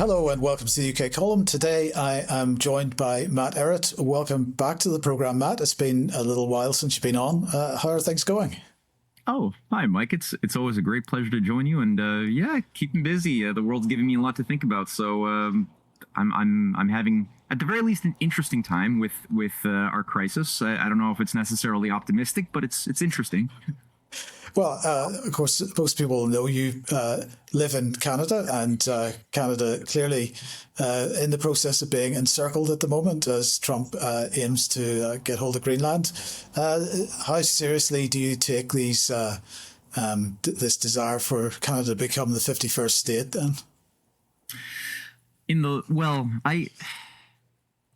Hello and welcome to the UK column. Today I am joined by Matt Errett. Welcome back to the programme, Matt. It's been a little while since you've been on. How are things going? Oh, hi, Mike. It's always a great pleasure to join you, and yeah, keeping busy. The world's giving me a lot to think about, so I'm having, at the very least, an interesting time with our crisis. I don't know if it's necessarily optimistic, but it's interesting. Well, of course, most people know you live in Canada, and Canada clearly in the process of being encircled at the moment as Trump aims to get hold of Greenland. How seriously do you take this desire for Canada to become the 51st state then?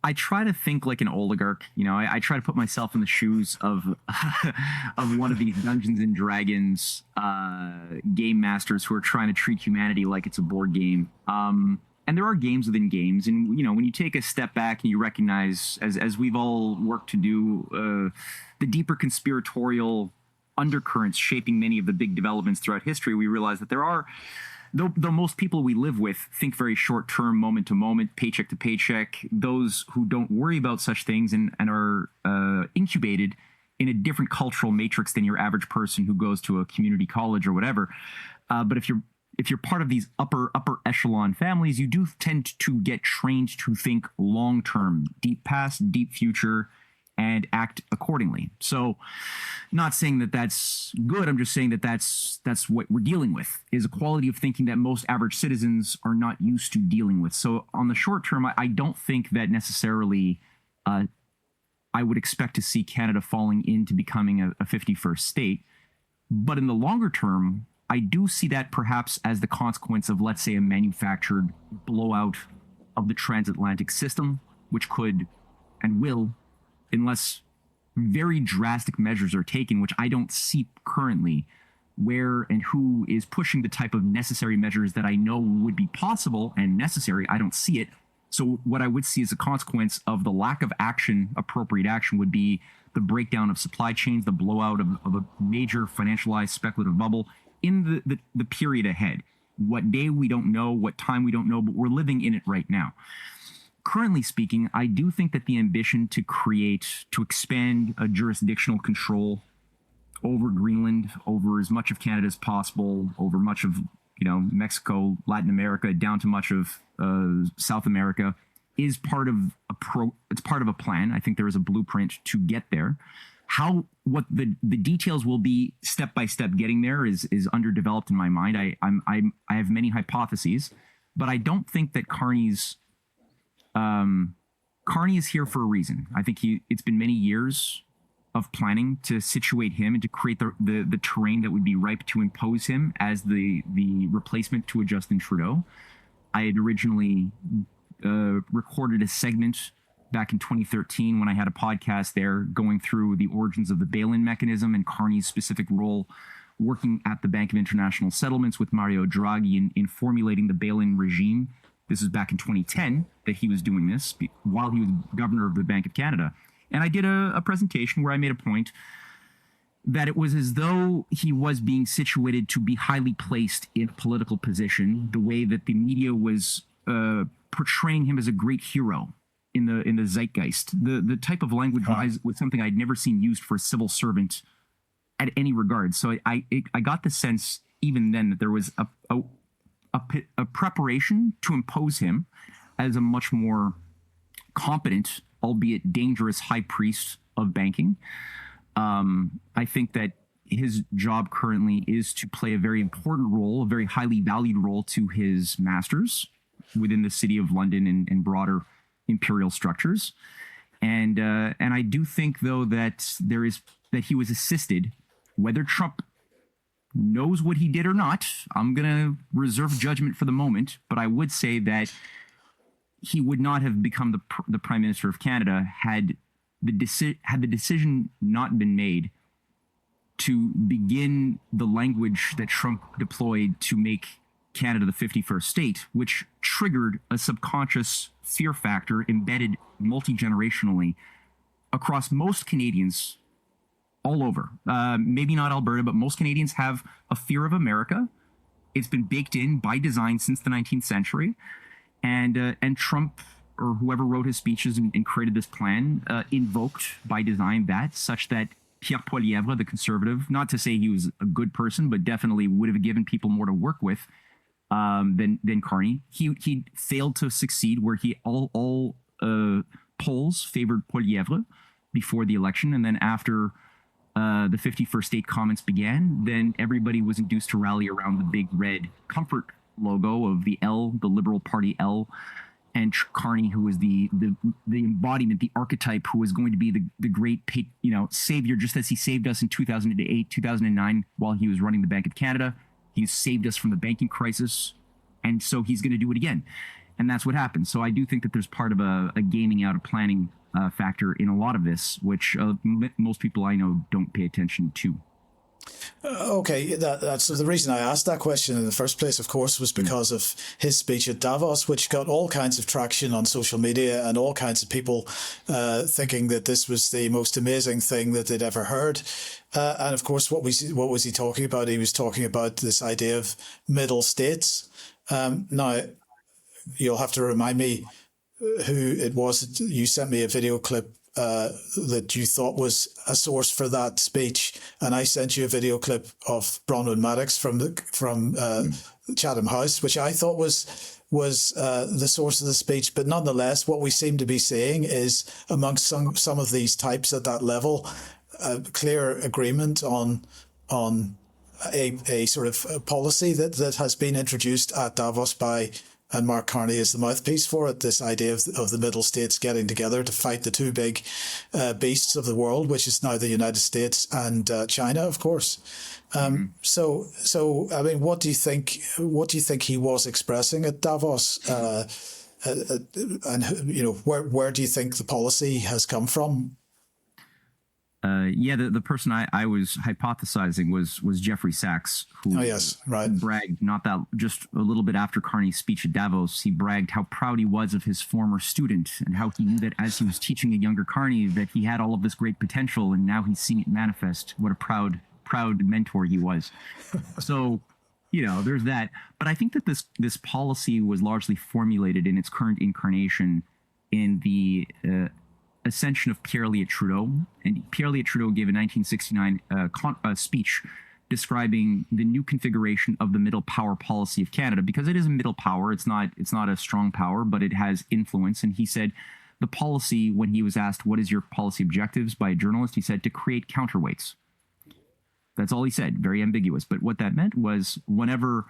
I try to think like an oligarch. I try to put myself in the shoes of of one of these Dungeons and Dragons game masters who are trying to treat humanity like it's a board game. And there are games within games, and when you take a step back and you recognize, as we've all worked to do, the deeper conspiratorial undercurrents shaping many of the big developments throughout history, we realize that there are. Though most people we live with think very short term, moment to moment, paycheck to paycheck, those who don't worry about such things and are incubated in a different cultural matrix than your average person who goes to a community college or whatever. But if you're part of these upper echelon families, you do tend to get trained to think long term, deep past, deep future, and act accordingly. So, not saying that that's good. I'm just saying that that's what we're dealing with, is a quality of thinking that most average citizens are not used to dealing with. So on the short term, I don't think that necessarily I would expect to see Canada falling into becoming a 51st state. But in the longer term, I do see that perhaps as the consequence of, let's say, a manufactured blowout of the transatlantic system, which could and will, unless very drastic measures are taken, which I don't see currently, where and who is pushing the type of necessary measures that I know would be possible and necessary. I don't see it. So what I would see as a consequence of the lack of action, appropriate action, would be the breakdown of supply chains, the blowout of a major financialized speculative bubble in the period ahead. What day we don't know, what time we don't know, but we're living in it right now. Currently speaking, I do think that the ambition to expand a jurisdictional control over Greenland, over as much of Canada as possible, over much of Mexico, Latin America, down to much of South America, is part of a plan. I think there is a blueprint to get there. What the details will be step by step getting there is underdeveloped in my mind. I have many hypotheses, but I don't think that Carney is here for a reason. I think it's been many years of planning to situate him and to create the terrain that would be ripe to impose him as the replacement to a Justin Trudeau. I had originally recorded a segment back in 2013 when I had a podcast there going through the origins of the bail-in mechanism and Carney's specific role working at the Bank of International Settlements with Mario Draghi in formulating the bail-in regime. This is back in 2010 that he was doing this while he was governor of the Bank of Canada. And I did a presentation where I made a point that it was as though he was being situated to be highly placed in a political position, the way that the media was portraying him as a great hero in the zeitgeist. The type of language was something I'd never seen used for a civil servant at any regard. So I got the sense even then that there was a preparation to impose him as a much more competent, albeit dangerous, high priest of banking. I think that his job currently is to play a very important role, a very highly valued role to his masters within the city of London and broader imperial structures. And I do think, though, that he was assisted, whether Trump knows what he did or not. I'm going to reserve judgment for the moment, but I would say that he would not have become the Prime Minister of Canada had the decision not been made to begin the language that Trump deployed to make Canada the 51st state, which triggered a subconscious fear factor embedded multi-generationally across most Canadians all over. Maybe not Alberta, but most Canadians have a fear of America. It's been baked in by design since the 19th century. And Trump or whoever wrote his speeches and created this plan invoked by design that, such that Pierre Poilievre, the conservative, not to say he was a good person, but definitely would have given people more to work with than Carney. He failed to succeed where all polls favored Poilievre before the election, and then after the 51st state comments began, then everybody was induced to rally around the big red comfort logo of the L, the Liberal Party L, and Carney, who was the embodiment, the archetype, who was going to be the great savior, just as he saved us in 2008, 2009, while he was running the Bank of Canada. He saved us from the banking crisis, and so he's going to do it again. And that's what happened. So I do think that there's part of a gaming out of planning factor in a lot of this, which most people I know don't pay attention to. Okay, so the reason I asked that question in the first place, of course, was because of his speech at Davos, which got all kinds of traction on social media and all kinds of people thinking that this was the most amazing thing that they'd ever heard. And of course, what was he talking about? He was talking about this idea of middle states. Now, you'll have to remind me who it was. You sent me a video clip that you thought was a source for that speech, and I sent you a video clip of Bronwyn Maddox from Chatham House, which I thought was the source of the speech. But nonetheless, what we seem to be seeing is amongst some of these types at that level, a clear agreement on a sort of policy that has been introduced at Davos by. And Mark Carney is the mouthpiece for it, this idea of the middle states getting together to fight the two big beasts of the world, which is now the United States and China, of course. So I mean, what do you think he was expressing at Davos? And where do you think the policy has come from? The person I was hypothesizing was Jeffrey Sachs, who bragged just a little bit after Carney's speech at Davos. He bragged how proud he was of his former student and how he knew that as he was teaching a younger Carney that he had all of this great potential, and now he's seeing it manifest. What a proud mentor he was. So, there's that. But I think that this policy was largely formulated in its current incarnation in the ascension of Pierre Elliott Trudeau. And Pierre Elliott Trudeau gave a 1969 speech describing the new configuration of the middle power policy of Canada, because it is a middle power. It's not a strong power, but it has influence. And he said the policy, when he was asked, what is your policy objectives by a journalist, he said to create counterweights. That's all he said, very ambiguous. But what that meant was whenever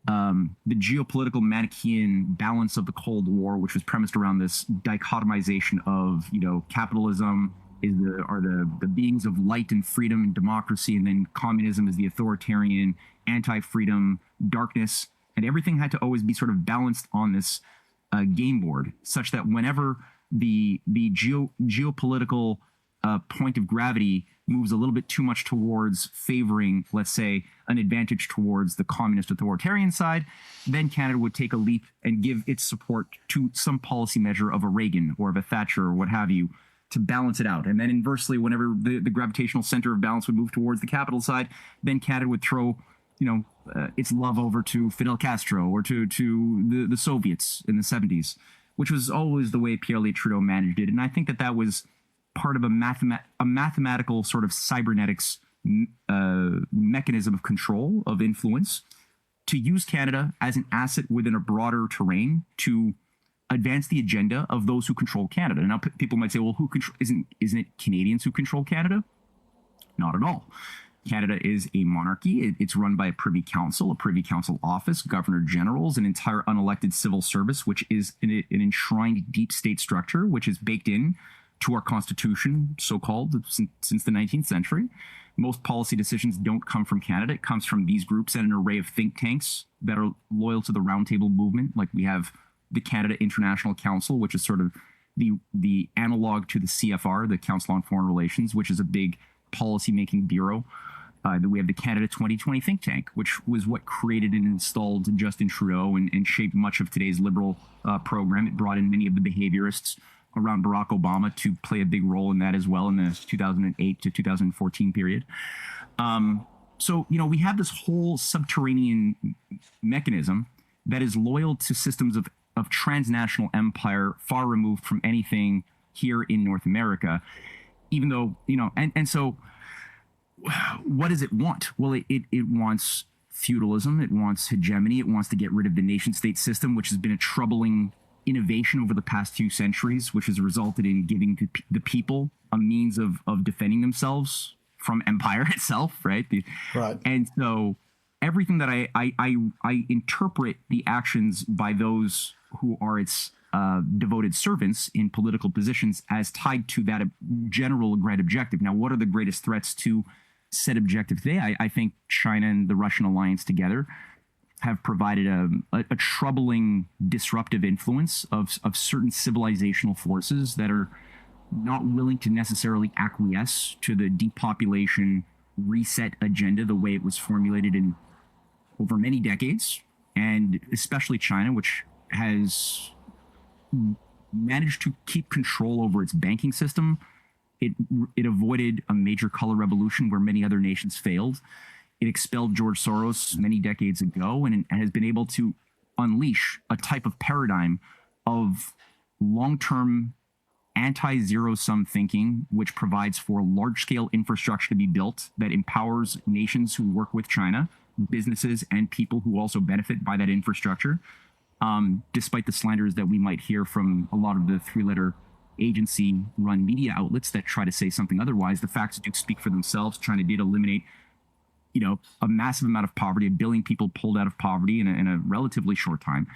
the geopolitical Manichaean balance of the Cold War, which was premised around this dichotomization of, capitalism are the beings of light and freedom and democracy, and then communism is the authoritarian, anti-freedom, darkness, and everything had to always be sort of balanced on this game board, such that whenever the geopolitical point of gravity moves a little bit too much towards favoring, let's say, an advantage towards the communist authoritarian side, then Canada would take a leap and give its support to some policy measure of a Reagan or of a Thatcher or what have you to balance it out. And then inversely, whenever the gravitational center of balance would move towards the capital side, then Canada would throw, its love over to Fidel Castro or to the Soviets in the 70s, which was always the way Pierre Elliott Trudeau managed it. And I think that was part of a mathematical sort of cybernetics mechanism of control, of influence, to use Canada as an asset within a broader terrain to advance the agenda of those who control Canada. Now, people might say, well, isn't it Canadians who control Canada? Not at all. Canada is a monarchy. It's run by a privy council office, governor generals, an entire unelected civil service, which is an enshrined deep state structure, which is baked in to our Constitution, so-called, since the 19th century. Most policy decisions don't come from Canada. It comes from these groups and an array of think tanks that are loyal to the Roundtable movement. Like we have the Canada International Council, which is sort of the analog to the CFR, the Council on Foreign Relations, which is a big policy-making bureau. We have the Canada 2020 think tank, which was what created and installed Justin Trudeau and shaped much of today's Liberal program. It brought in many of the behaviorists around Barack Obama to play a big role in that as well in the 2008 to 2014 period. So, we have this whole subterranean mechanism that is loyal to systems of of transnational empire, far removed from anything here in North America, even though, and so what does it want? Well, it wants feudalism, it wants hegemony, it wants to get rid of the nation state system, which has been a troubling innovation over the past few centuries, which has resulted in giving the people a means of defending themselves from empire itself, right? Right. And so everything that I interpret the actions by those who are its devoted servants in political positions as tied to that general grand objective. Now, what are the greatest threats to said objective today? I think China and the Russian alliance together have provided a troubling disruptive influence of certain civilizational forces that are not willing to necessarily acquiesce to the depopulation reset agenda the way it was formulated in over many decades, and especially China, which has managed to keep control over its banking system. It avoided a major color revolution where many other nations failed. It expelled George Soros many decades ago, and has been able to unleash a type of paradigm of long-term anti-zero-sum thinking, which provides for large-scale infrastructure to be built that empowers nations who work with China, businesses, and people who also benefit by that infrastructure. Despite the slanders that we might hear from a lot of the three-letter agency-run media outlets that try to say something otherwise, the facts do speak for themselves. China did eliminate, a massive amount of poverty, 1 billion people pulled out of poverty in a relatively short time.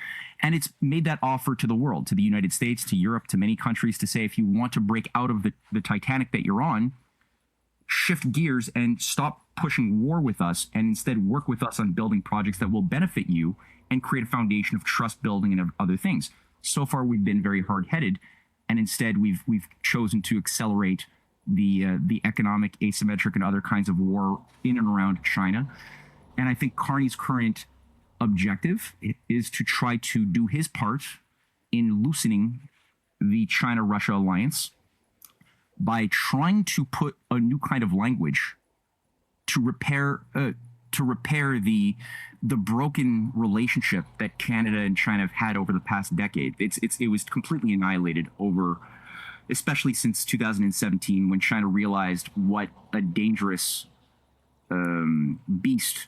And it's made that offer to the world, to the United States, to Europe, to many countries, to say, if you want to break out of the Titanic that you're on, shift gears and stop pushing war with us, and instead work with us on building projects that will benefit you and create a foundation of trust building and of other things. So far, we've been very hard-headed, and instead we've chosen to accelerate the economic, asymmetric, and other kinds of war in and around China. And I think Carney's current objective is to try to do his part in loosening the China-Russia alliance by trying to put a new kind of language to repair the broken relationship that Canada and China have had over the past decade. It was completely annihilated over, especially since 2017, when China realized what a dangerous beast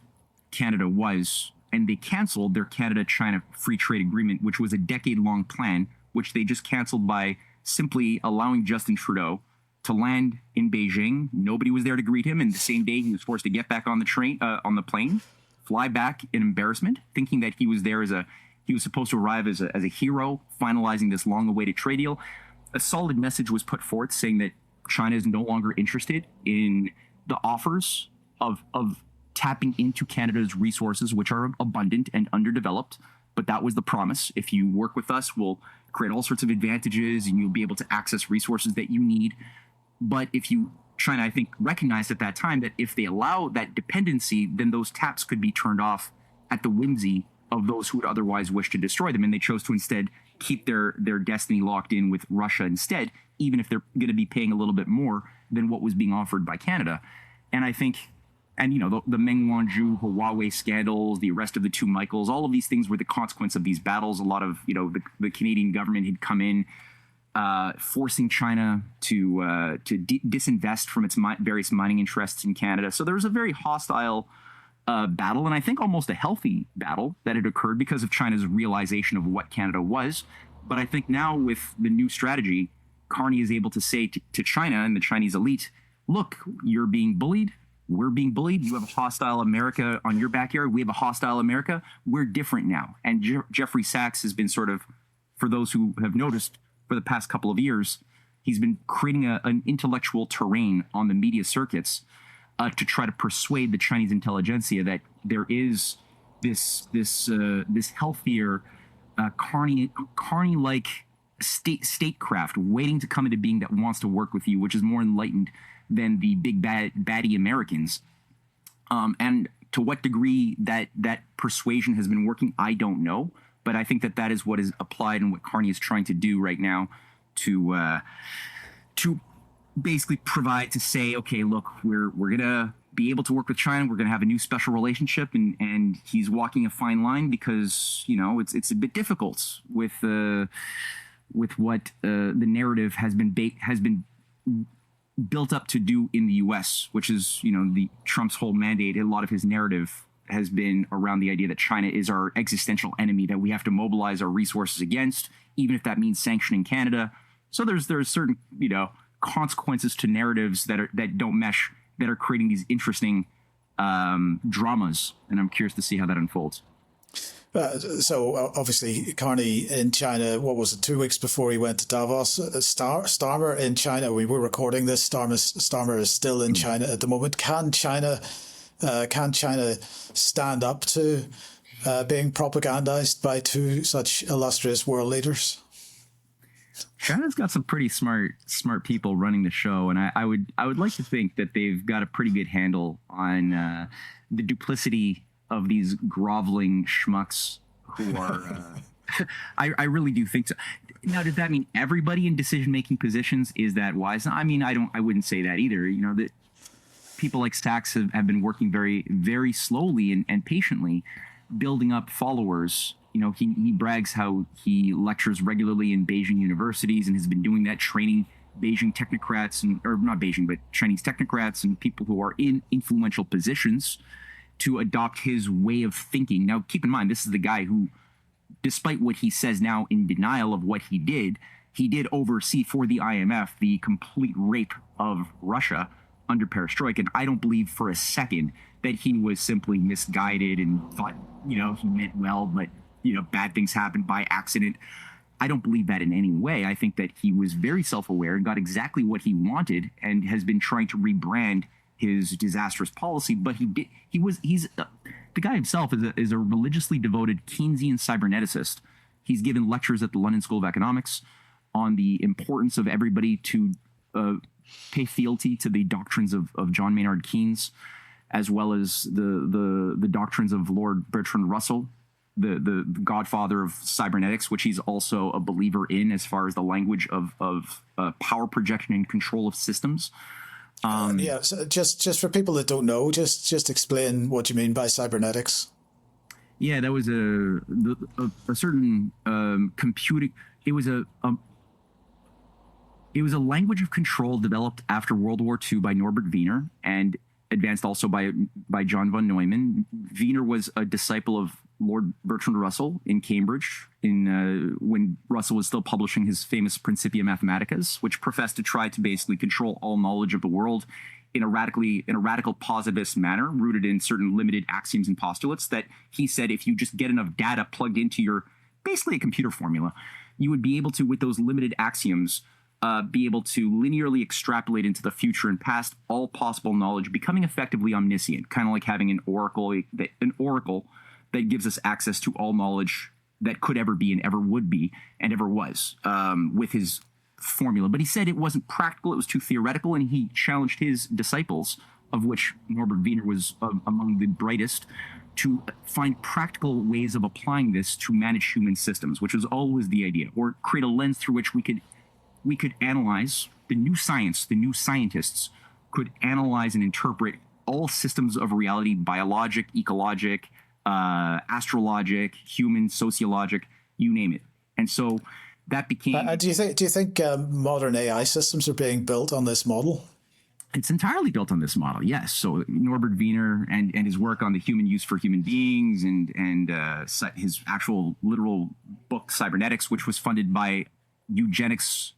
Canada was, and they canceled their Canada-China free trade agreement, which was a decade-long plan, which they just canceled by simply allowing Justin Trudeau to land in Beijing. Nobody was there to greet him, and the same day he was forced to get back on the plane, fly back in embarrassment, thinking that he was there he was supposed to arrive as a hero, finalizing this long-awaited trade deal. A solid message was put forth saying that China is no longer interested in the offers of tapping into Canada's resources, which are abundant and underdeveloped. But that was the promise. If you work with us, we'll create all sorts of advantages and you'll be able to access resources that you need. But China, I think, recognized at that time that if they allow that dependency, then those taps could be turned off at the whimsy of those who would otherwise wish to destroy them. And they chose to instead keep their destiny locked in with Russia instead, even if they're going to be paying a little bit more than what was being offered by Canada. And I think, the Meng Wanzhou, Huawei scandals, the arrest of the two Michaels, all of these things were the consequence of these battles. A lot of, the Canadian government had come in, forcing China to disinvest from its various mining interests in Canada. So there was a very hostile battle, and I think almost a healthy battle that had occurred because of China's realization of what Canada was. But I think now with the new strategy, Carney is able to say to China and the Chinese elite, look, you're being bullied. We're being bullied. You have a hostile America on your backyard. We have a hostile America. We're different now. And Jeffrey Sachs has been sort of, for those who have noticed, for the past couple of years, he's been creating an intellectual terrain on the media circuits to try to persuade the Chinese intelligentsia that there is this healthier, Carney-like statecraft waiting to come into being that wants to work with you, which is more enlightened than the big baddie Americans. And to what degree that persuasion has been working, I don't know. But I think that is what is applied and what Carney is trying to do right now to basically provide to say, okay, look, we're gonna be able to work with China. We're going to have a new special relationship, and he's walking a fine line because it's a bit difficult with what the narrative has been built up to do in the U.S., which is the Trump's whole mandate. A lot of his narrative has been around the idea that China is our existential enemy that we have to mobilize our resources against, even if that means sanctioning Canada. So there's certain consequences to narratives that don't mesh, that are creating these interesting dramas, and I'm curious to see how that unfolds. So obviously Carney in China, what was it, 2 weeks before he went to Davos? Starmer in China, we were recording this, Starmer is still in China at the moment. Can China stand up to being propagandized by 2 such illustrious world leaders? China's got some pretty smart people running the show, and I would like to think that they've got a pretty good handle on the duplicity of these groveling schmucks who are. I really do think so. Now, does that mean everybody in decision-making positions is that wise? I mean, I wouldn't say that either. That people like Sachs have been working very, very slowly and patiently, building up followers. He brags how he lectures regularly in Beijing universities and has been doing that, training Beijing technocrats, or not Beijing, but Chinese technocrats and people who are in influential positions to adopt his way of thinking. Now, keep in mind, this is the guy who, despite what he says now in denial of what he did oversee for the IMF the complete rape of Russia under perestroika. And I don't believe for a second that he was simply misguided and thought, he meant well, but bad things happened by accident. I don't believe that in any way. I think that he was very self-aware and got exactly what he wanted and has been trying to rebrand his disastrous policy. But he's the guy himself is a religiously devoted Keynesian cyberneticist. He's given lectures at the London School of Economics on the importance of everybody to pay fealty to the doctrines of John Maynard Keynes, as well as the doctrines of Lord Bertrand Russell, the godfather of cybernetics, which he's also a believer in as far as the language of power projection and control of systems. So just for people that don't know, just explain what you mean by cybernetics. Yeah, that was a certain computing. It was a language of control developed after World War II by Norbert Wiener and advanced also by John von Neumann. Wiener was a disciple of Lord Bertrand Russell in Cambridge when Russell was still publishing his famous Principia Mathematicas, which professed to try to basically control all knowledge of the world in a radical positivist manner, rooted in certain limited axioms and postulates that he said if you just get enough data plugged into your, basically a computer formula, you would be able to, with those limited axioms, be able to linearly extrapolate into the future and past all possible knowledge, becoming effectively omniscient, kind of like having an oracle that gives us access to all knowledge that could ever be and ever would be and ever was, with his formula. But he said it wasn't practical, it was too theoretical, and he challenged his disciples, of which Norbert Wiener was among the brightest, to find practical ways of applying this to manage human systems, which was always the idea, or create a lens through which we could analyze the new science. The new scientists could analyze and interpret all systems of reality: biologic, ecologic, astrologic, human, sociologic, you name it. And so that became. Do you think modern AI systems are being built on this model? It's entirely built on this model, yes. So Norbert Wiener and his work on the human use for human beings and his actual literal book Cybernetics, which was funded by eugenics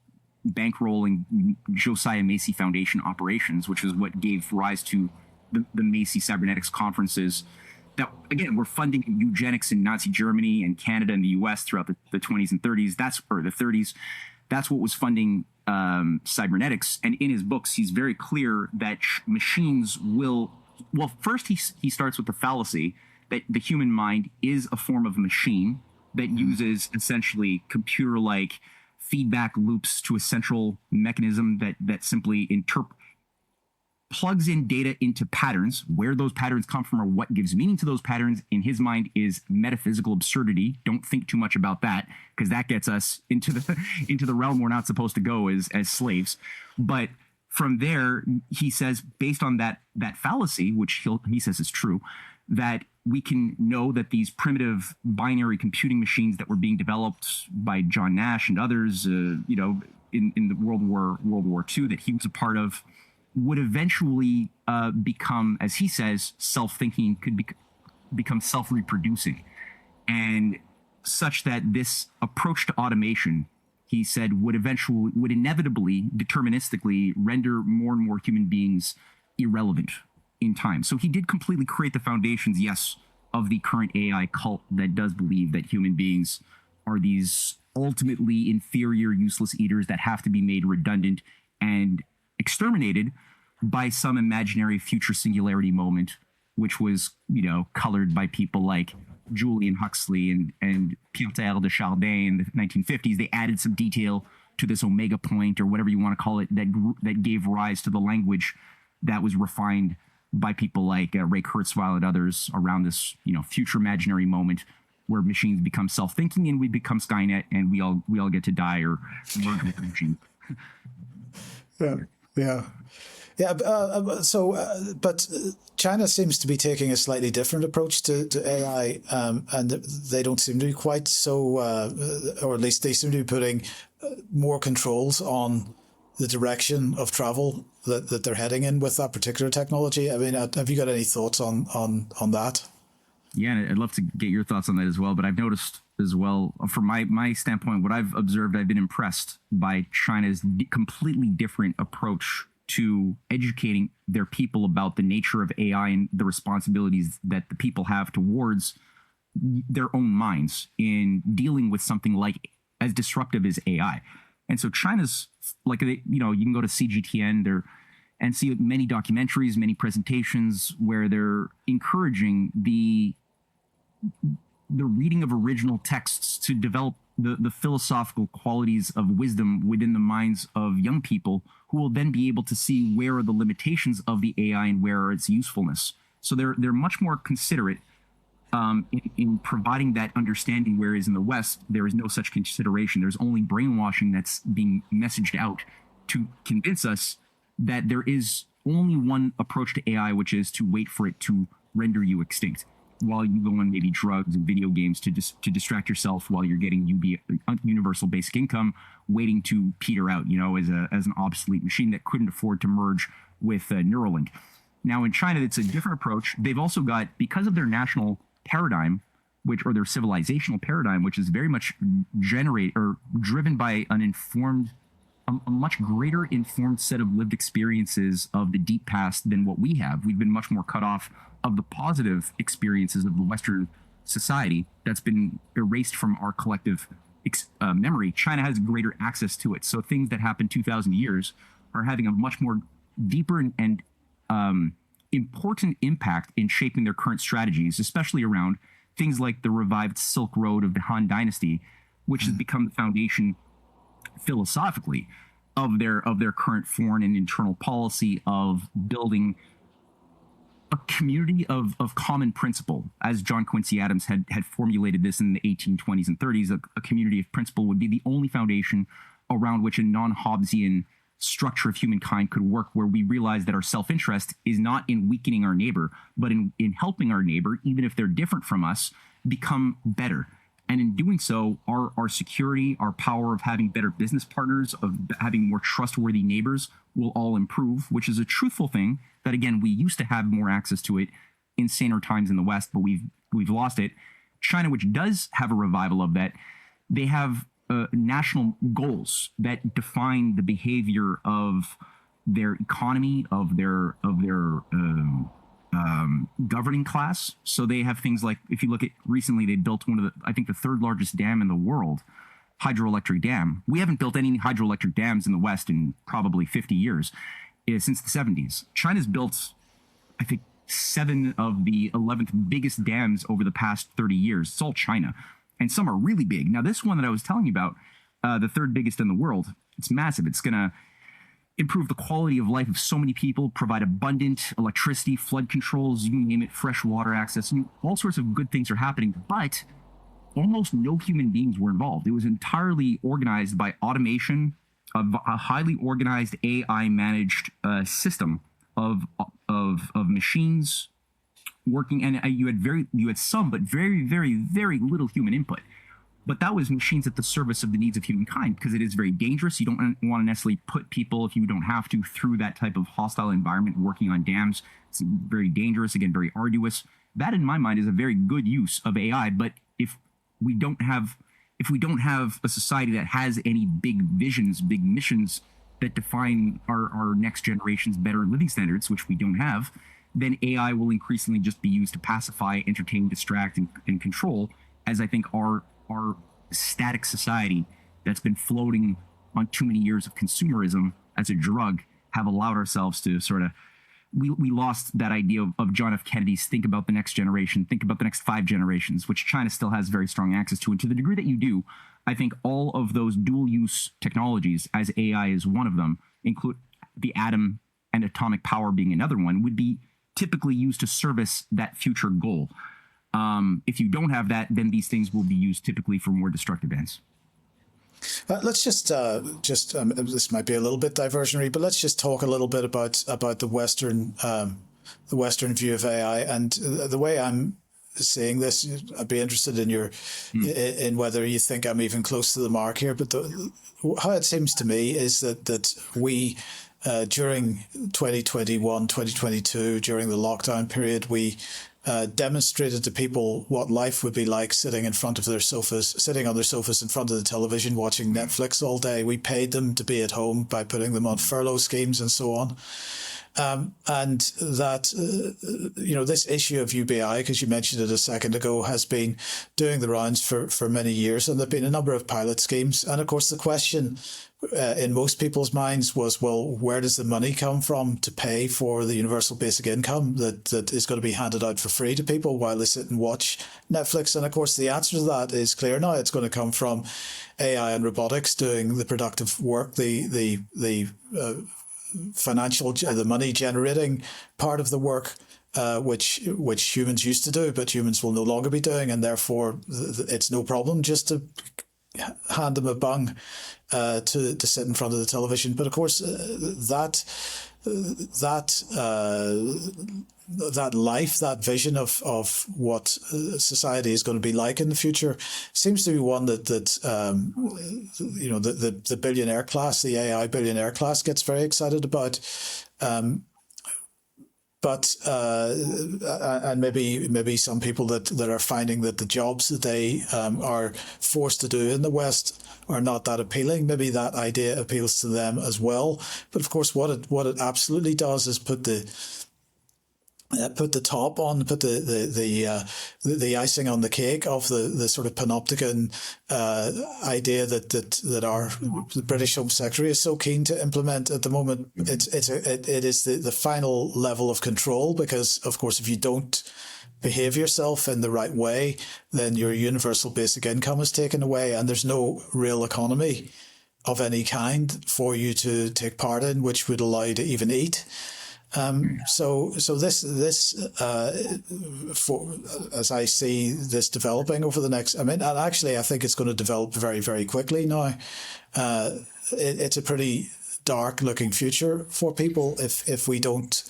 bankrolling Josiah Macy Foundation operations, which is what gave rise to the Macy Cybernetics conferences that, again, were funding eugenics in Nazi Germany and Canada and the US throughout the 20s and 30s. Or the 30s. That's what was funding cybernetics. And in his books, he's very clear that machines will. Well, first he starts with the fallacy that the human mind is a form of machine that uses essentially computer-like feedback loops to a central mechanism that simply plugs in data into patterns. Where those patterns come from or what gives meaning to those patterns, in his mind, is metaphysical absurdity. Don't think too much about that, because that gets us into the realm we're not supposed to go as slaves. But from there, he says, based on that fallacy, which he says is true, that we can know that these primitive binary computing machines that were being developed by John Nash and others, in the World War II, that he was a part of, would eventually become, as he says, self-thinking, could become self-reproducing, and such that this approach to automation, he said, would inevitably, deterministically render more and more human beings irrelevant in time. So he did completely create the foundations, yes, of the current AI cult that does believe that human beings are these ultimately inferior, useless eaters that have to be made redundant and exterminated by some imaginary future singularity moment, which was, colored by people like Julian Huxley and Pierre Teilhard de Chardin in the 1950s. They added some detail to this omega point, or whatever you want to call it, that gave rise to the language that was refined by people like Ray Kurzweil and others around this, future imaginary moment where machines become self-thinking and we become Skynet and we all get to die or learn with the machine. But China seems to be taking a slightly different approach to AI, and they don't seem to be quite so, or at least they seem to be putting more controls on the direction of travel that they're heading in with that particular technology. I mean, have you got any thoughts on that? Yeah, and I'd love to get your thoughts on that as well. But I've noticed as well, from my standpoint, what I've observed, I've been impressed by China's completely different approach to educating their people about the nature of AI and the responsibilities that the people have towards their own minds in dealing with something like as disruptive as AI. And so China's like, you can go to CGTN there and see many documentaries, many presentations where they're encouraging the reading of original texts to develop the philosophical qualities of wisdom within the minds of young people, who will then be able to see where are the limitations of the AI and where are its usefulness. So they're much more considerate in providing that understanding, whereas in the West, there is no such consideration. There's only brainwashing that's being messaged out to convince us that there is only one approach to AI, which is to wait for it to render you extinct, while you go on maybe drugs and video games to distract yourself while you're getting universal basic income, waiting to peter out, as an obsolete machine that couldn't afford to merge with Neuralink. Now in China, it's a different approach. They've also got, because of their national paradigm, or their civilizational paradigm, which is very much driven by a much greater informed set of lived experiences of the deep past than what we have. We've been much more cut off of the positive experiences of the Western society that's been erased from our collective memory. China has greater access to it. So things that happened 2,000 years are having a much more deeper and important impact in shaping their current strategies, especially around things like the revived Silk Road of the Han Dynasty, which has become the foundation philosophically of their current foreign and internal policy of building a community of common principle, as John Quincy Adams had formulated this in the 1820s and 30s. A community of principle would be the only foundation around which a non-Hobbesian structure of humankind could work, where we realize that our self-interest is not in weakening our neighbor, but in helping our neighbor, even if they're different from us, become better. And in doing so, our security, our power of having better business partners, of having more trustworthy neighbors will all improve, which is a truthful thing that, again, we used to have more access to it in saner times in the West, but we've lost it. China, which does have a revival of that, they have national goals that define the behavior of their economy, of their governing class. So they have things like, if you look at recently, they built one of the third largest dam in the world, hydroelectric dam. We haven't built any hydroelectric dams in the West in probably 50 years, since the 70s. China's built, I think, 7 of the 11th biggest dams over the past 30 years. It's all China. And some are really big. Now, this one that I was telling you about, the third biggest in the world, it's massive. It's going to improve the quality of life of so many people, provide abundant electricity, flood controls, you name it, fresh water access, all sorts of good things are happening. But almost no human beings were involved. It was entirely organized by automation a highly organized AI managed system of machines working, and you had some, but very little human input. But that was machines at the service of the needs of humankind, because it is very dangerous. You don't want to necessarily put people, if you don't have to, through that type of hostile environment working on dams. It's very dangerous, again, very arduous. That, in my mind, is a very good use of AI. But if we don't have a society that has any big visions, big missions that define our next generation's better living standards, which we don't have, then AI will increasingly just be used to pacify, entertain, distract, and control, as I think our static society that's been floating on too many years of consumerism as a drug have allowed ourselves to sort of, we lost that idea of John F. Kennedy's think about the next generation, think about the next 5 generations, which China still has very strong access to. And to the degree that you do, I think all of those dual use technologies, as AI is one of them, include the atom and atomic power being another one, would be typically used to service that future goal. If you don't have that, then these things will be used typically for more destructive ends. Let's just this might be a little bit diversionary, but let's just talk a little bit about the Western view of AI. And the way I'm seeing this, I'd be interested in in whether you think I'm even close to the mark here. But how it seems to me is that we during 2021, 2022, during the lockdown period, we demonstrated to people what life would be like sitting on their sofas in front of the television, watching Netflix all day. We paid them to be at home by putting them on furlough schemes and so on. And that, this issue of UBI, because you mentioned it a second ago, has been doing the rounds for many years. And there have been a number of pilot schemes. And of course, the question in most people's minds was, well, where does the money come from to pay for the universal basic income that is going to be handed out for free to people while they sit and watch Netflix? And of course, the answer to that is clear now. It's going to come from AI and robotics doing the productive work, the financial, the money generating part of the work, which humans used to do, but humans will no longer be doing, and therefore it's no problem just to hand them a bung to sit in front of the television. But of course, that life, that vision of what society is going to be like in the future, seems to be one that the billionaire class, the AI billionaire class, gets very excited about. And maybe some people that are finding that the jobs that they are forced to do in the West are not that appealing. Maybe that idea appeals to them as well. But of course, what it absolutely does is put the top on, put the icing on the cake of the sort of panopticon idea that the British Home Secretary is so keen to implement at the moment. It is the final level of control, because of course, if you don't behave yourself in the right way, then your universal basic income is taken away, and there's no real economy of any kind for you to take part in, which would allow you to even eat. So this as I see this developing over the next, and actually I think it's going to develop very, very quickly now. It's a pretty dark looking future for people if we don't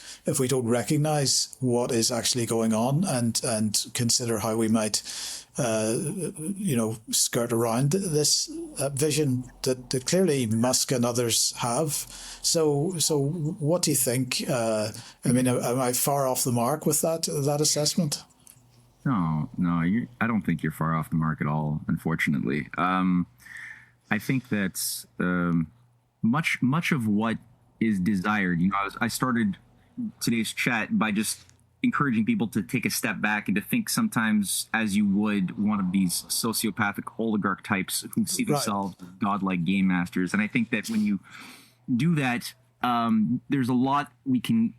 recognize what is actually going on and consider how we might skirt around this vision that clearly Musk and others have. So what do you think? Am I far off the mark with that assessment? No, I don't think you're far off the mark at all, unfortunately. I think that's much of what is desired. I started today's chat by just encouraging people to take a step back and to think sometimes as you would one of these sociopathic oligarch types who see themselves as godlike game masters. And I think that when you do that, there's a lot we can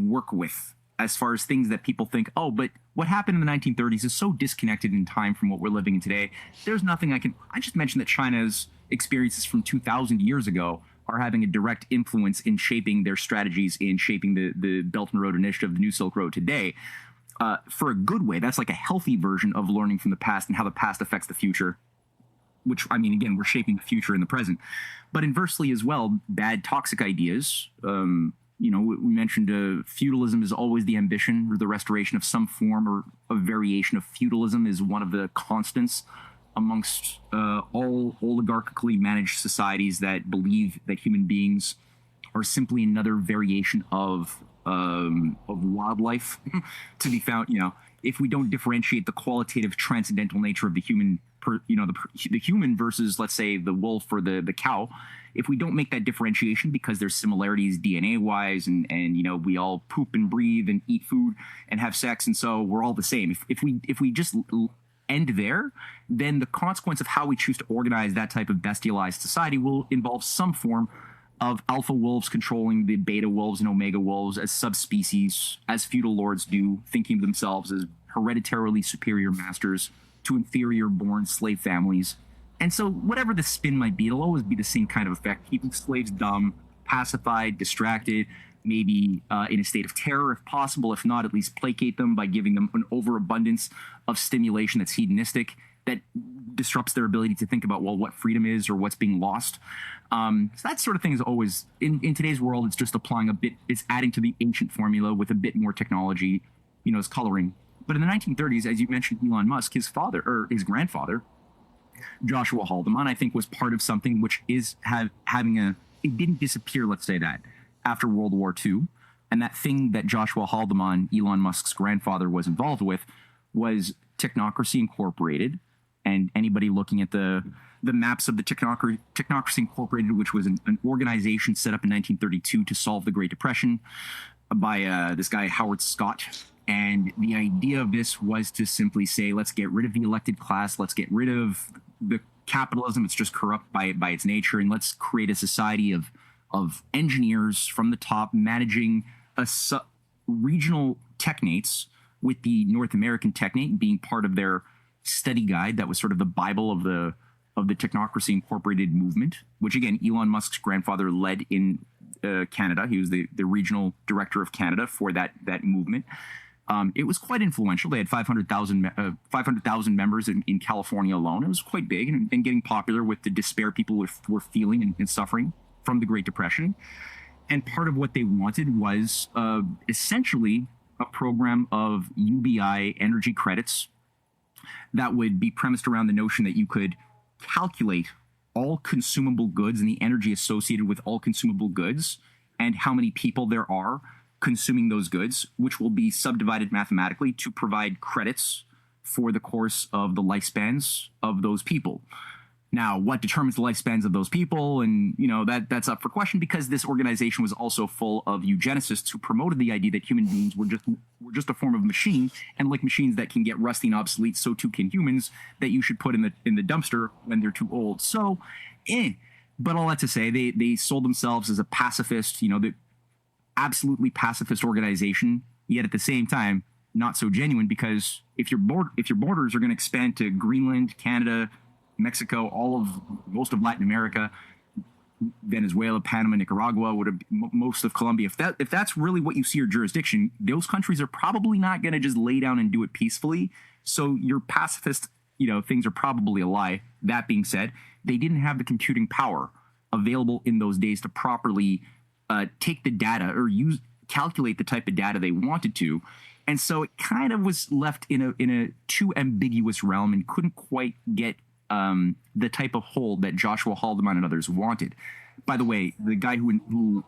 work with as far as things that people think, oh, but what happened in the 1930s is so disconnected in time from what we're living in today. There's nothing I just mentioned that China's experiences from 2,000 years ago are having a direct influence in shaping their strategies, in shaping the Belt and Road Initiative, the New Silk Road today, for a good way. That's like a healthy version of learning from the past and how the past affects the future. which, I mean, again, we're shaping the future in the present. But inversely as well, bad toxic ideas. We mentioned feudalism is always the ambition, or the restoration of some form or a variation of feudalism is one of the constants amongst all oligarchically managed societies that believe that human beings are simply another variation of wildlife to be found. If we don't differentiate the qualitative, transcendental nature of the human, the human versus, let's say, the wolf or the cow, if we don't make that differentiation because there's similarities DNA wise, and we all poop and breathe and eat food and have sex, and so we're all the same. If we just end there, then the consequence of how we choose to organize that type of bestialized society will involve some form of alpha wolves controlling the beta wolves and omega wolves as subspecies, as feudal lords do, thinking of themselves as hereditarily superior masters to inferior born slave families. And so whatever the spin might be, it'll always be the same kind of effect, keeping slaves dumb, pacified, distracted, maybe in a state of terror if possible, if not, at least placate them by giving them an overabundance of stimulation that's hedonistic, that disrupts their ability to think about, well, what freedom is or what's being lost. So that sort of thing is always, in today's world, it's just applying a bit, it's adding to the ancient formula with a bit more technology, as coloring. But in the 1930s, as you mentioned, Elon Musk, his father, or his grandfather, Joshua Haldeman, I think was part of something which is it didn't disappear, let's say that, after World War II. And that thing that Joshua Haldeman, Elon Musk's grandfather, was involved with was Technocracy Incorporated. And anybody looking at the maps of the Technocracy Incorporated, which was an organization set up in 1932 to solve the Great Depression by this guy, Howard Scott. And the idea of this was to simply say, let's get rid of the elected class, let's get rid of the capitalism, it's just corrupt by its nature, and let's create a society of engineers from the top managing regional technates, with the North American technate being part of their study guide. That was sort of the Bible of the Technocracy Incorporated movement, which again, Elon Musk's grandfather led in Canada. He was the regional director of Canada for that movement. It was quite influential. They had 500,000 members in California alone. It was quite big and getting popular with the despair people were feeling and suffering from the Great Depression. And part of what they wanted was essentially a program of UBI energy credits that would be premised around the notion that you could calculate all consumable goods and the energy associated with all consumable goods and how many people there are consuming those goods, which will be subdivided mathematically to provide credits for the course of the lifespans of those people. Now, what determines the lifespans of those people? And, that's up for question, because this organization was also full of eugenicists who promoted the idea that human beings were just a form of machine, and like machines that can get rusty and obsolete, so too can humans, that you should put in the dumpster when they're too old. So, but all that to say, they sold themselves as a pacifist, the absolutely pacifist organization, yet at the same time, not so genuine, because if your borders are going to expand to Greenland, Canada, Mexico, most of Latin America, Venezuela, Panama, Nicaragua, most of Colombia, if that's really what you see your jurisdiction, those countries are probably not going to just lay down and do it peacefully. So your pacifist, things are probably a lie. That being said, they didn't have the computing power available in those days to properly take the data or calculate the type of data they wanted to. And so it kind of was left in a too ambiguous realm and couldn't quite get the type of hold that Joshua Haldeman and others wanted. By the way, the guy who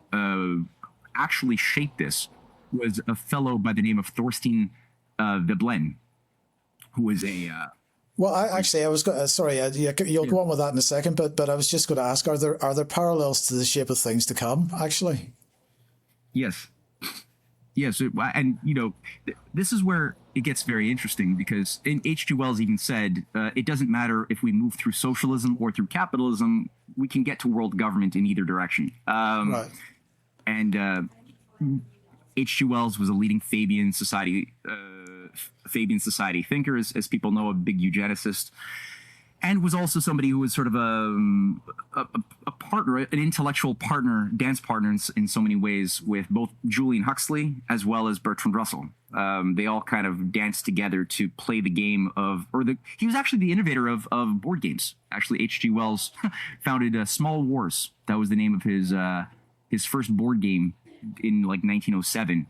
actually shaped this was a fellow by the name of Thorstein Veblen, who was a... Well, I was going. Sorry, you'll go on with that in a second. But I was just going to ask: are there parallels to the shape of things to come? Actually, yes. And this is where it gets very interesting, because H.G. Wells even said it doesn't matter if we move through socialism or through capitalism; we can get to world government in either direction. Right. And H.G. Wells was a leading Fabian Society thinker, as people know, a big eugenicist. and was also somebody who was sort of a partner, an intellectual partner, dance partner in so many ways with both Julian Huxley as well as Bertrand Russell. They all kind of danced together to play the game he was actually the innovator of board games. Actually, H.G. Wells founded Small Wars. That was the name of his first board game in like 1907.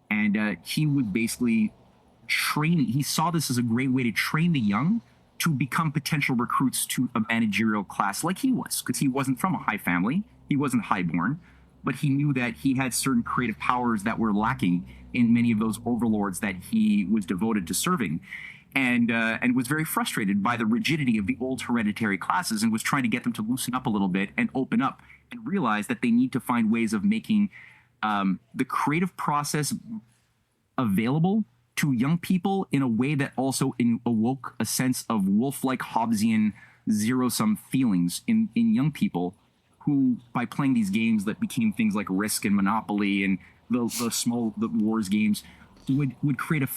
And he would basically he saw this as a great way to train the young to become potential recruits to a managerial class like he was, because he wasn't from a high family. He wasn't highborn, but he knew that he had certain creative powers that were lacking in many of those overlords that he was devoted to serving. And was very frustrated by the rigidity of the old hereditary classes, and was trying to get them to loosen up a little bit and open up and realize that they need to find ways of making the creative process available to young people in a way that also awoke a sense of wolf-like Hobbesian zero-sum feelings in young people who, by playing these games that became things like Risk and Monopoly and the wars games, would create a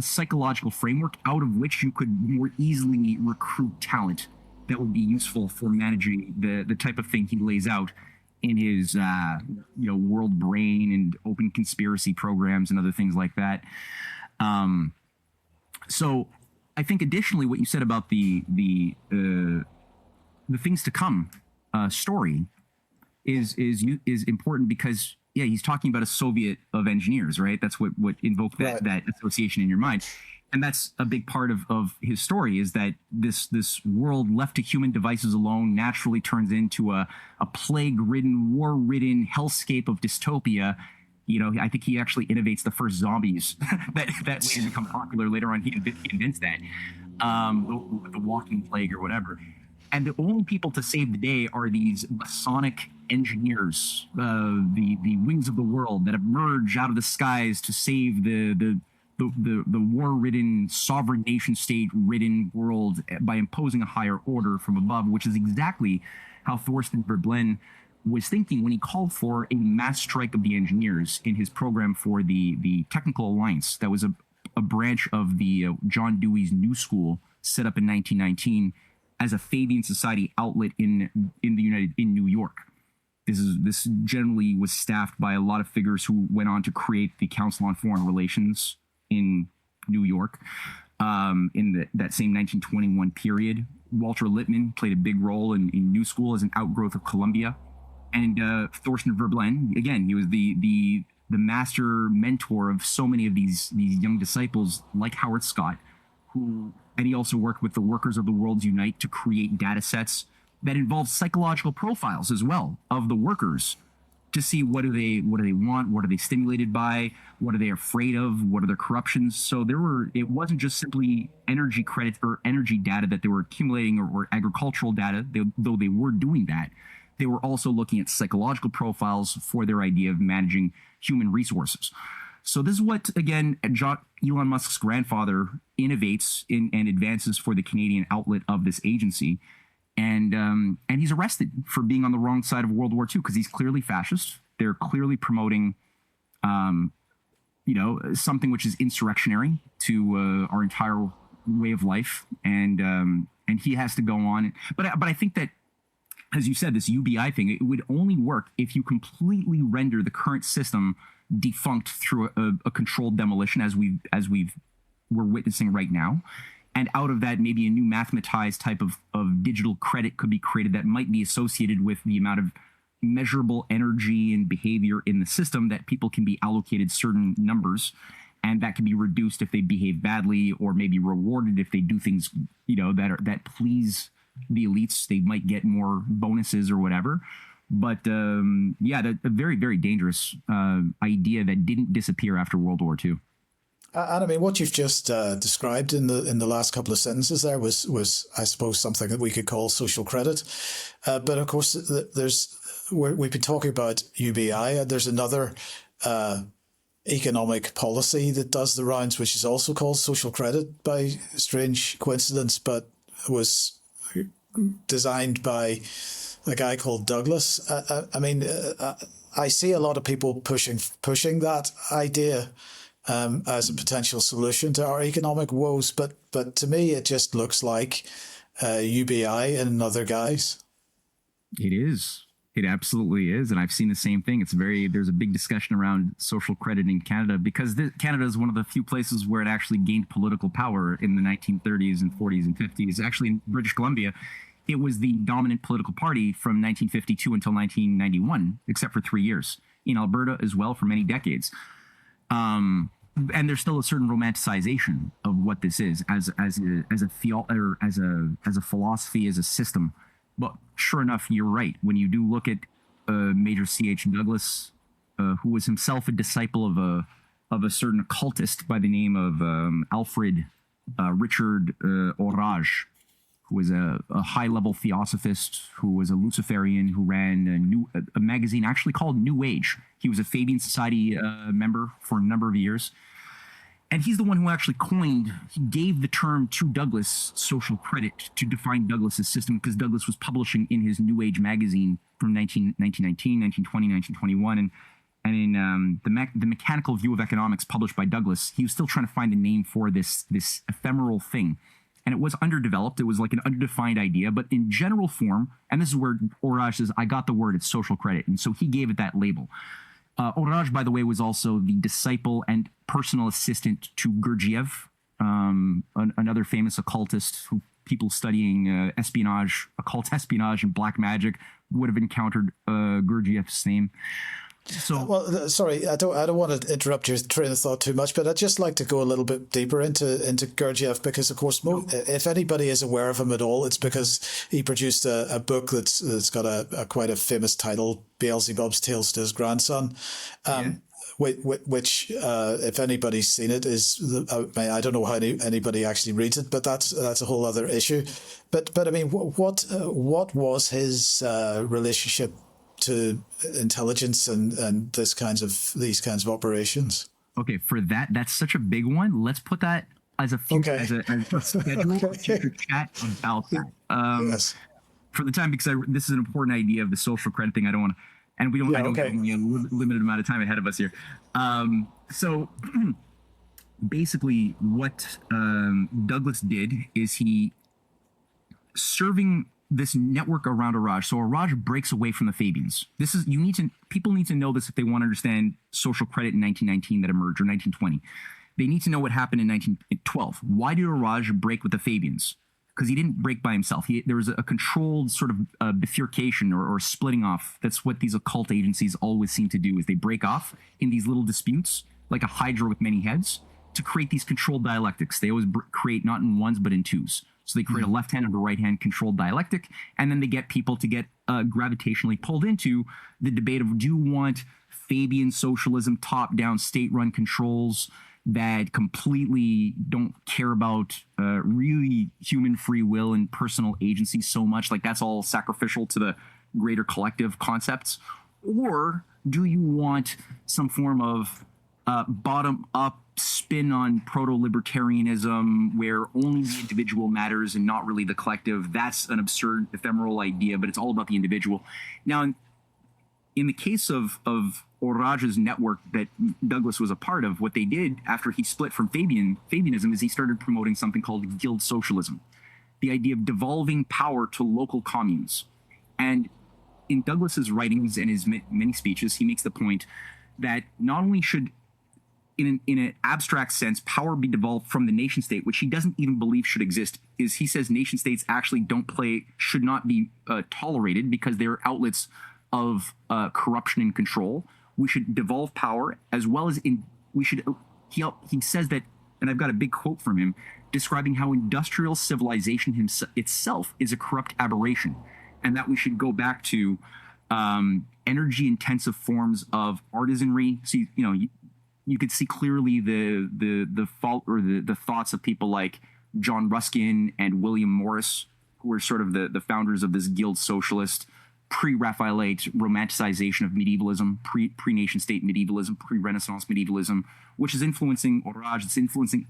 psychological framework out of which you could more easily recruit talent that would be useful for managing the type of thing he lays out in his world brain and open conspiracy programs and other things like that. So I think additionally what you said about the things to come story is important, because he's talking about a Soviet of engineers, right? That's what invoked that association in your mind. And that's a big part of his story, is that this world left to human devices alone naturally turns into a plague-ridden, war-ridden hellscape of dystopia. I think he actually innovates the first zombies that later become popular later on. He invents that, the walking plague or whatever. And the only people to save the day are these Masonic engineers, the wings of the world that emerge out of the skies to save the war-ridden, sovereign nation-state-ridden world by imposing a higher order from above, which is exactly how Thorsten Veblen was thinking when he called for a mass strike of the engineers in his program for the Technical Alliance. That was a branch of the John Dewey's New School, set up in 1919 as a Fabian Society outlet in New York. This generally was staffed by a lot of figures who went on to create the Council on Foreign Relations in New York in that same 1921 period. Walter Lippmann played a big role in New School as an outgrowth of Columbia. And Thorsten Veblen, again, he was the master mentor of so many of these young disciples like Howard Scott, and he also worked with the Workers of the World's Unite to create data sets that involve psychological profiles as well of the workers, to see what do they want, what are they stimulated by, what are they afraid of, what are their corruptions. So it wasn't just simply energy credits or energy data that they were accumulating, or agricultural data, though they were doing that. They were also looking at psychological profiles for their idea of managing human resources. So this is what, again, Elon Musk's grandfather innovates and advances for the Canadian outlet of this agency. And he's arrested for being on the wrong side of World War II, because he's clearly fascist. They're clearly promoting, something which is insurrectionary to our entire way of life, and he has to go on. But I think that, as you said, this UBI thing, it would only work if you completely render the current system defunct through a controlled demolition, as we're witnessing right now. And out of that, maybe a new mathematized type of digital credit could be created that might be associated with the amount of measurable energy and behavior in the system, that people can be allocated certain numbers, and that can be reduced if they behave badly, or maybe rewarded if they do things that please the elites. They might get more bonuses or whatever. But a very, very dangerous idea that didn't disappear after World War II. And I mean, what you've just described in the last couple of sentences there was, I suppose, something that we could call social credit. But of course, we've been talking about UBI. There's another economic policy that does the rounds, which is also called social credit, by strange coincidence, but was designed by a guy called Douglas. I see a lot of people pushing that idea. as a potential solution to our economic woes. But to me, it just looks like UBI in other guise. It is. It absolutely is. And I've seen the same thing. There's a big discussion around social credit in Canada because Canada is one of the few places where it actually gained political power in the 1930s and 40s and 50s. Actually, in British Columbia, it was the dominant political party from 1952 until 1991, except for 3 years. In Alberta as well for many decades. And there's still a certain romanticization of what this is as a philosophy, as a system. But sure enough, you're right. When you do look at Major C.H. Douglas, who was himself a disciple of a certain occultist by the name of Alfred Richard Orage, who was a high-level theosophist, who was a Luciferian, who ran a magazine actually called New Age. He was a Fabian Society member for a number of years. And he's the one who actually he gave the term to Douglas, social credit, to define Douglas's system, because Douglas was publishing in his New Age magazine from 1919, 1920, 1921. And in the Mechanical View of Economics, published by Douglas, he was still trying to find a name for this ephemeral thing. And it was underdeveloped. It was like an undefined idea, but in general form, and this is where Orage says, I got the word, it's social credit. And so he gave it that label. Orage, by the way, was also the disciple and personal assistant to Gurdjieff, another famous occultist who people studying occult espionage and black magic would have encountered Gurdjieff's name. So, well, sorry, I don't want to interrupt your train of thought too much, but I'd just like to go a little bit deeper into Gurdjieff, because, of course, if anybody is aware of him at all, it's because he produced a book that's got a quite a famous title, Beelzebub's Tales to His Grandson, which if anybody's seen it, I don't know how anybody actually reads it, but that's a whole other issue. But I mean, what was his relationship to intelligence and these kinds of operations? Okay, for that's such a big one. Let's put that as a schedule future chat about that. Yes. For the time, because this is an important idea of the social credit thing. I don't want to, and we don't. I don't have a limited amount of time ahead of us here. So basically, what Douglas did is he serving this network around Orage. So Orage breaks away from the Fabians. People need to know this if they want to understand social credit in 1919 that emerged, or 1920. They need to know what happened in 1912. Why did Orage break with the Fabians? Because he didn't break by himself. There was a controlled sort of bifurcation or splitting off. That's what these occult agencies always seem to do, is they break off in these little disputes, like a hydra with many heads, to create these controlled dialectics. They always create not in ones, but in twos. So they create a left hand and a right hand controlled dialectic, and then they get people to get gravitationally pulled into the debate of, do you want Fabian socialism, top-down state-run controls that completely don't care about really human free will and personal agency so much, like that's all sacrificial to the greater collective concepts? Or do you want some form of bottom-up spin on proto-libertarianism where only the individual matters and not really the collective? That's an absurd, ephemeral idea, but it's all about the individual. Now, in the case of Orage's network that Douglas was a part of, what they did after he split from Fabianism is he started promoting something called guild socialism, the idea of devolving power to local communes. And in Douglas's writings and his many speeches, he makes the point that not only should, in an abstract sense, power be devolved from the nation state, which he doesn't even believe should exist, is he says nation states actually should not be tolerated because they're outlets of corruption and control. We should devolve power, as well as he says that, and I've got a big quote from him describing how industrial civilization itself is a corrupt aberration, and that we should go back to energy intensive forms of artisanry. So you could see clearly the fault or the thoughts of people like John Ruskin and William Morris, who were sort of the founders of this guild socialist, pre-Raphaelite romanticization of medievalism, pre-nation state medievalism, pre-Renaissance medievalism, which is influencing Orage. It's influencing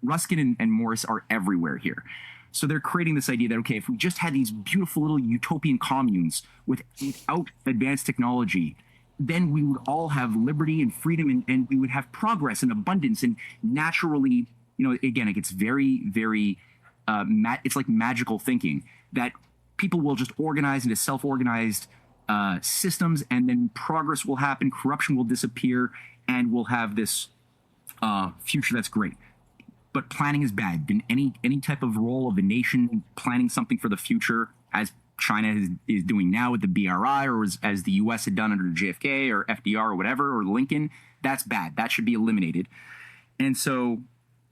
Ruskin and Morris are everywhere here. So they're creating this idea that, okay, if we just had these beautiful little utopian communes without advanced technology then we would all have liberty and freedom, and we would have progress and abundance, and naturally, again, it gets very, very, it's like magical thinking that people will just organize into self-organized systems, and then progress will happen, corruption will disappear, and we'll have this future that's great. But planning is bad. In any type of role of a nation planning something for the future, as China is doing now with the BRI, or as the U.S. had done under JFK or FDR or whatever, or Lincoln, that's bad. That should be eliminated. And so,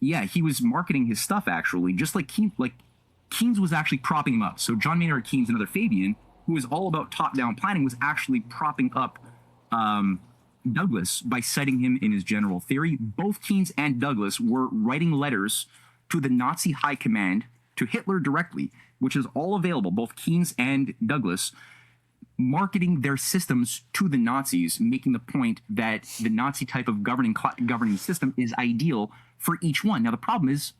yeah, he was marketing his stuff actually, just like Keynes was actually propping him up. So John Maynard Keynes, another Fabian, who was all about top-down planning, was actually propping up Douglas by citing him in his general theory. Both Keynes and Douglas were writing letters to the Nazi high command, to Hitler directly, which is all available, both Keynes and Douglas, marketing their systems to the Nazis, making the point that the Nazi type of governing system is ideal for each one. Now, the problem is,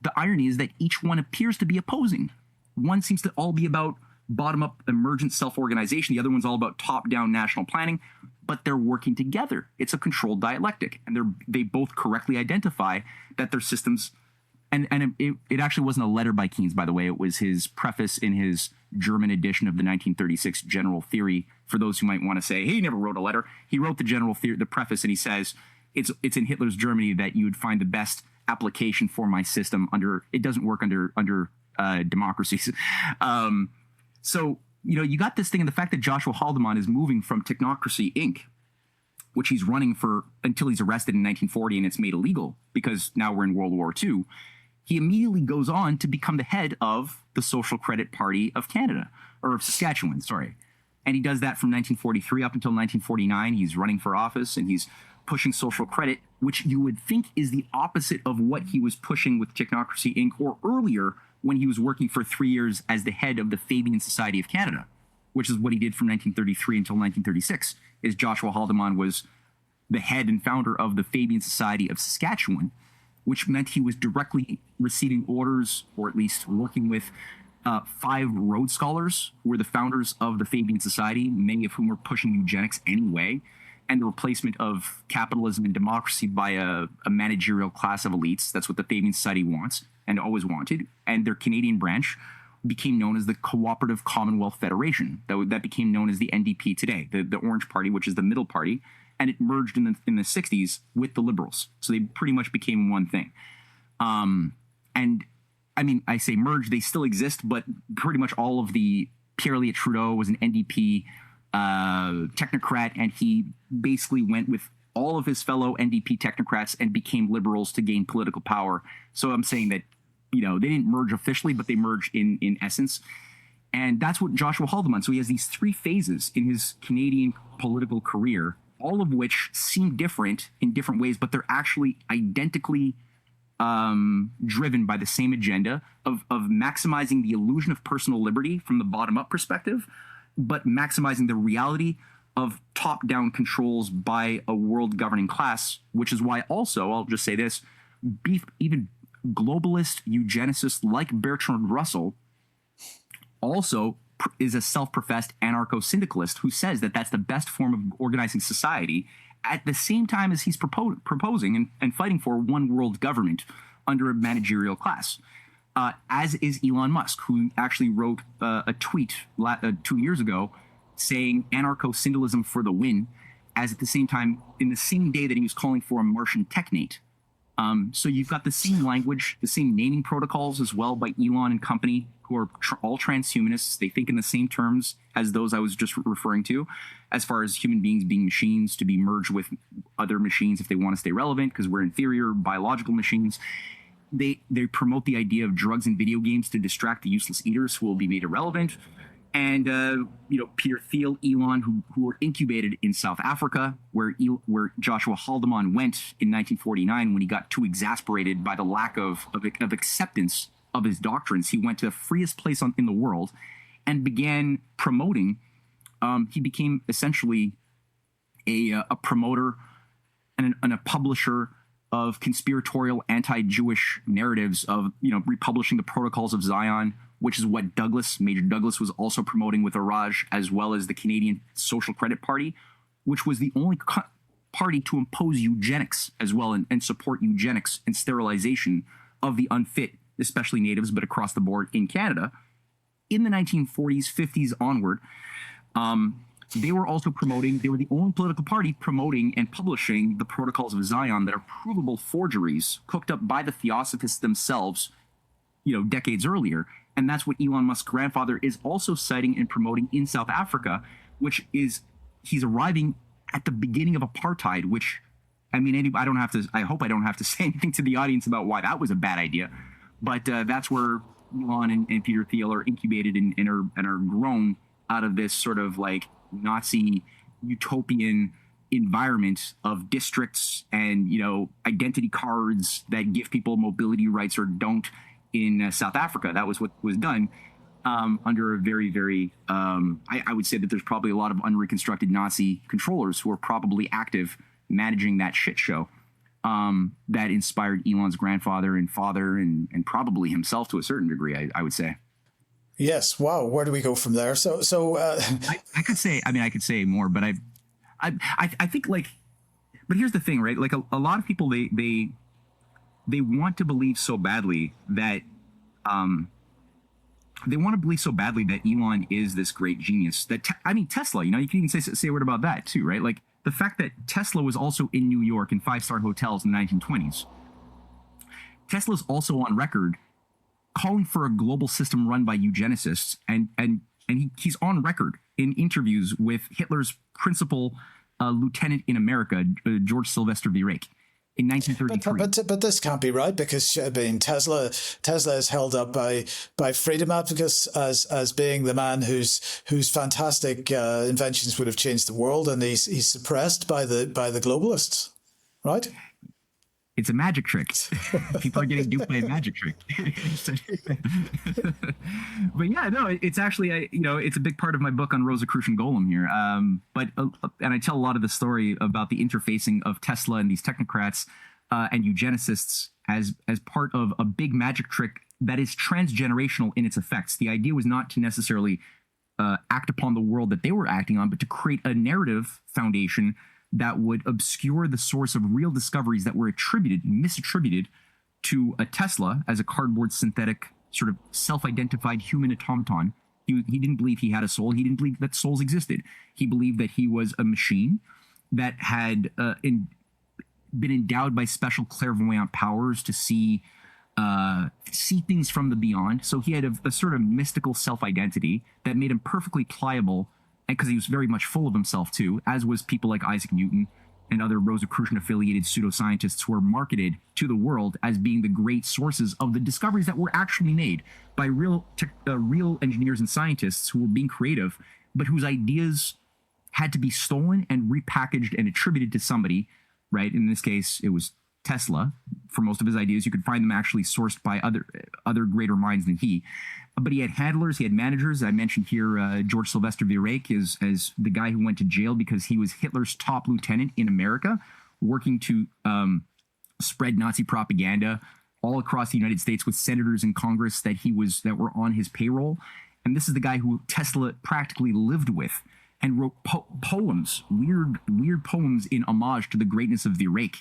the irony is that each one appears to be opposing. One seems to all be about bottom-up emergent self-organization. The other one's all about top-down national planning, but they're working together. It's a controlled dialectic, and they both correctly identify that their systems. And it actually wasn't a letter by Keynes, by the way. It was his preface in his German edition of the 1936 General Theory. For those who might want to say, hey, he never wrote a letter. He wrote the General Theory, the preface, and he says it's in Hitler's Germany that you would find the best application for my system. It doesn't work under democracies. So you got this thing, and the fact that Joshua Haldeman is moving from Technocracy Inc., which he's running for until he's arrested in 1940, and it's made illegal because now we're in World War II. He immediately goes on to become the head of the Social Credit Party of Canada, or of Saskatchewan, sorry. And he does that from 1943 up until 1949. He's running for office, and he's pushing social credit, which you would think is the opposite of what he was pushing with Technocracy Inc., or earlier when he was working for 3 years as the head of the Fabian Society of Canada, which is what he did from 1933 until 1936, is Joshua Haldeman was the head and founder of the Fabian Society of Saskatchewan, which meant he was directly receiving orders, or at least working with 5 Rhodes Scholars, who were the founders of the Fabian Society, many of whom were pushing eugenics anyway, and the replacement of capitalism and democracy by a managerial class of elites. That's what the Fabian Society wants and always wanted. And their Canadian branch became known as the Cooperative Commonwealth Federation. That became known as the NDP today, the Orange Party, which is the middle party. And it merged in the 60s with the Liberals. So they pretty much became one thing. And I mean, I say merged, they still exist, but pretty much all of Pierre Elliott Trudeau was an NDP technocrat, and he basically went with all of his fellow NDP technocrats and became liberals to gain political power. So I'm saying that, they didn't merge officially, but they merged in essence. And that's what Joshua Haldeman. So he has these 3 phases in his Canadian political career, all of which seem different in different ways, but they're actually identically driven by the same agenda of maximizing the illusion of personal liberty from the bottom-up perspective, but maximizing the reality of top-down controls by a world governing class, which is why also, I'll just say this, even globalist eugenicists like Bertrand Russell also is a self-professed anarcho-syndicalist who says that that's the best form of organizing society, at the same time as he's proposing and fighting for one world government under a managerial class. As is Elon Musk, who actually wrote a tweet 2 years ago saying anarcho-syndicalism for the win, as at the same time, in the same day that he was calling for a Martian technate. So you've got the same language, the same naming protocols as well by Elon and company, who are all transhumanists. They think in the same terms as those I was just referring to, as far as human beings being machines to be merged with other machines if they want to stay relevant, because we're inferior biological machines. They promote the idea of drugs and video games to distract the useless eaters who will be made irrelevant. And, Peter Thiel, Elon, who were incubated in South Africa, where Joshua Haldeman went in 1949 when he got too exasperated by the lack of acceptance of his doctrines. He went to the freest place in the world and began promoting. He became essentially a promoter and a publisher of conspiratorial anti-Jewish narratives of, republishing the Protocols of Zion, which is what Major Douglas was also promoting with Araj, as well as the Canadian Social Credit Party, which was the only party to impose eugenics as well, and support eugenics and sterilization of the unfit, especially natives, but across the board in Canada. In the 1940s, 50s onward, they were also promoting, they were the only political party promoting and publishing the Protocols of Zion that are provable forgeries cooked up by the Theosophists themselves, decades earlier. And that's what Elon Musk's grandfather is also citing and promoting in South Africa, which is he's arriving at the beginning of apartheid, which, I mean, I hope I don't have to say anything to the audience about why that was a bad idea. But that's where Elon and Peter Thiel are incubated and are grown out of this sort of like Nazi utopian environment of districts and, identity cards that give people mobility rights or don't in South Africa. That was what was done under a very, very, I would say that there's probably a lot of unreconstructed Nazi controllers who are probably active managing that shit show that inspired Elon's grandfather and father and probably himself to a certain degree, I would say. Yes. Wow. Where do we go from there? I could say more, but I think but here's the thing, right? Like a lot of people, they want to believe so badly that, Elon is this great genius that, Tesla, you can even say a word about that too, right? Like the fact that Tesla was also in New York in 5-star hotels in the 1920s. Tesla's also on record calling for a global system run by eugenicists, and he's on record in interviews with Hitler's principal lieutenant in America, George Sylvester Viereck, in 1933. But this can't be right, because Tesla is held up by freedom advocates as being the man whose fantastic inventions would have changed the world, and he's suppressed by the globalists, right? It's a magic trick. People are getting duped by a magic trick. But yeah, no, it's actually, it's a big part of my book on Rosicrucian Golem here. And I tell a lot of the story about the interfacing of Tesla and these technocrats and eugenicists as part of a big magic trick that is transgenerational in its effects. The idea was not to necessarily act upon the world that they were acting on, but to create a narrative foundation that would obscure the source of real discoveries that were misattributed to a Tesla as a cardboard synthetic, sort of self-identified human automaton. He didn't believe he had a soul. He didn't believe that souls existed. He believed that he was a machine that had been endowed by special clairvoyant powers to see things from the beyond. So he had a sort of mystical self-identity that made him perfectly pliable, because he was very much full of himself too, as was people like Isaac Newton and other Rosicrucian-affiliated pseudoscientists who were marketed to the world as being the great sources of the discoveries that were actually made by real engineers and scientists who were being creative, but whose ideas had to be stolen and repackaged and attributed to somebody, right? In this case, it was Tesla. For most of his ideas, you could find them actually sourced by other greater minds than he. But he had handlers, he had managers. I mentioned here George Sylvester Viereck as the guy who went to jail because he was Hitler's top lieutenant in America, working to spread Nazi propaganda all across the United States with senators in Congress that were on his payroll. And this is the guy who Tesla practically lived with and wrote poems, weird poems in homage to the greatness of Viereck.